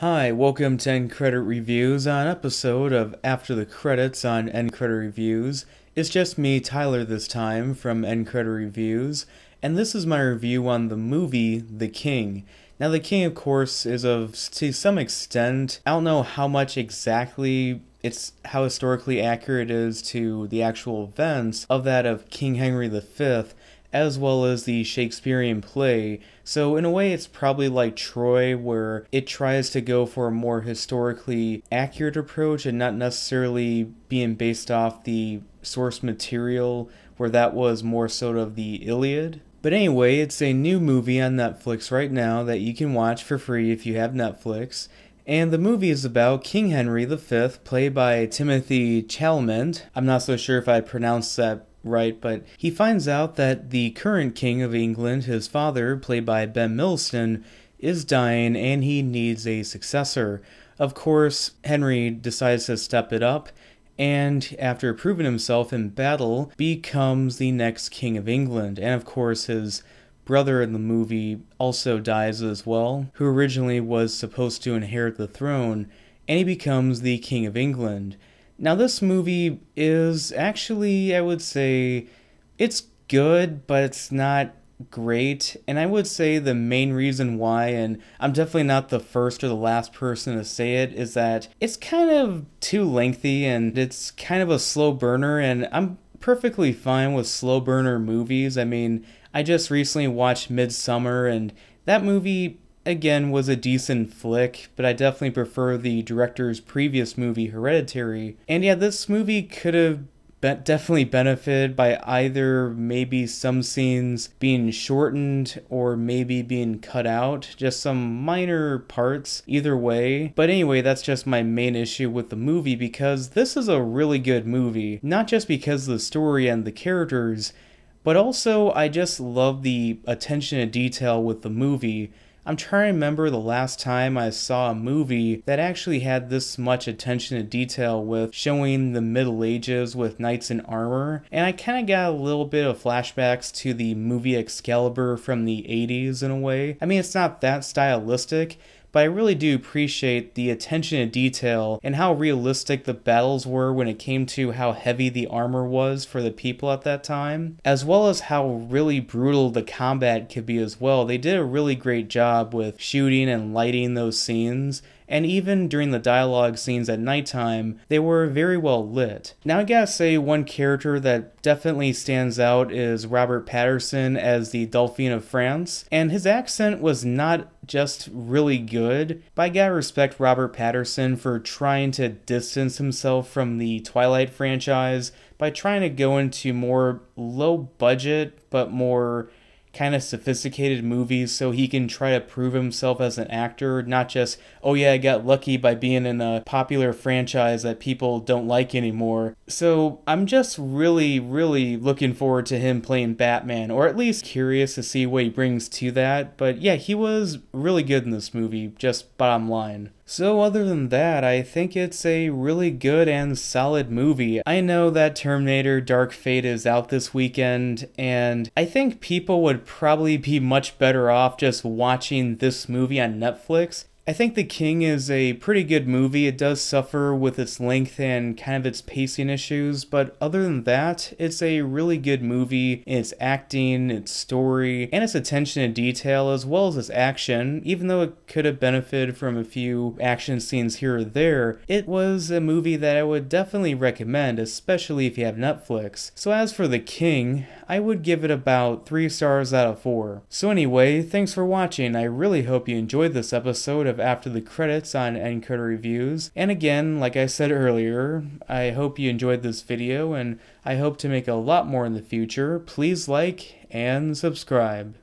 Hi, welcome to End Credit Reviews. On an episode of After the Credits on End Credit Reviews, it's just me, Tyler, this time from End Credit Reviews, and this is my review on the movie The King. Now, The King, of course, is to some extent, I don't know how much exactly how historically accurate it is to the actual events of that of King Henry V, as well as the Shakespearean play. So in a way it's probably like Troy, where it tries to go for a more historically accurate approach and not necessarily being based off the source material, where that was more sort of the Iliad. But anyway, it's a new movie on Netflix right now that you can watch for free if you have Netflix. And the movie is about King Henry V, played by Timothy Chalamet. I'm not so sure if I pronounced that right, but he finds out that the current King of England, his father, played by Ben Mendelsohn, is dying and he needs a successor. Of course, Henry decides to step it up, and after proving himself in battle, becomes the next King of England. And of course, his brother in the movie also dies as well, who originally was supposed to inherit the throne, and he becomes the King of England. Now, this movie is actually, I would say, it's good, but it's not great. And I would say the main reason why, and I'm definitely not the first or the last person to say it, is that it's kind of too lengthy and it's kind of a slow burner, and I'm perfectly fine with slow burner movies. I mean, I just recently watched Midsommar, and that movie again was a decent flick, but I definitely prefer the director's previous movie, Hereditary. And yeah, this movie could have definitely benefited by either maybe some scenes being shortened or maybe being cut out, just some minor parts either way. But anyway, that's just my main issue with the movie, because this is a really good movie, not just because of the story and the characters, but also I just love the attention to detail with the movie. I'm trying to remember the last time I saw a movie that actually had this much attention to detail with showing the Middle Ages with knights in armor, and I kind of got a little bit of flashbacks to the movie Excalibur from the 80s in a way. I mean, it's not that stylistic, but I really do appreciate the attention to detail and how realistic the battles were when it came to how heavy the armor was for the people at that time, as well as how really brutal the combat could be as well. They did a really great job with shooting and lighting those scenes, and even during the dialogue scenes at nighttime, they were very well lit. Now I gotta say, one character that definitely stands out is Robert Pattinson as the Dauphin of France, and his accent was not just really good, but I gotta respect Robert Pattinson for trying to distance himself from the Twilight franchise by trying to go into more low budget but more kind of sophisticated movies so he can try to prove himself as an actor, not just, oh yeah, I got lucky by being in a popular franchise that people don't like anymore. So I'm just really looking forward to him playing Batman, or at least curious to see what he brings to that. But yeah, he was really good in this movie, just bottom line. So other than that, I think it's a really good and solid movie. I know that Terminator Dark Fate is out this weekend, and I think people would probably be much better off just watching this movie on Netflix. I think The King is a pretty good movie. It does suffer with its length and kind of its pacing issues, but other than that, it's a really good movie in its acting, its story, and its attention to detail, as well as its action. Even though it could have benefited from a few action scenes here or there, it was a movie that I would definitely recommend, especially if you have Netflix. So as for The King, I would give it about 3 stars out of 4. So anyway, thanks for watching. I really hope you enjoyed this episode of After the Credits on End Credit Reviews. And again, like I said earlier, I hope you enjoyed this video, and I hope to make a lot more in the future. Please like and subscribe.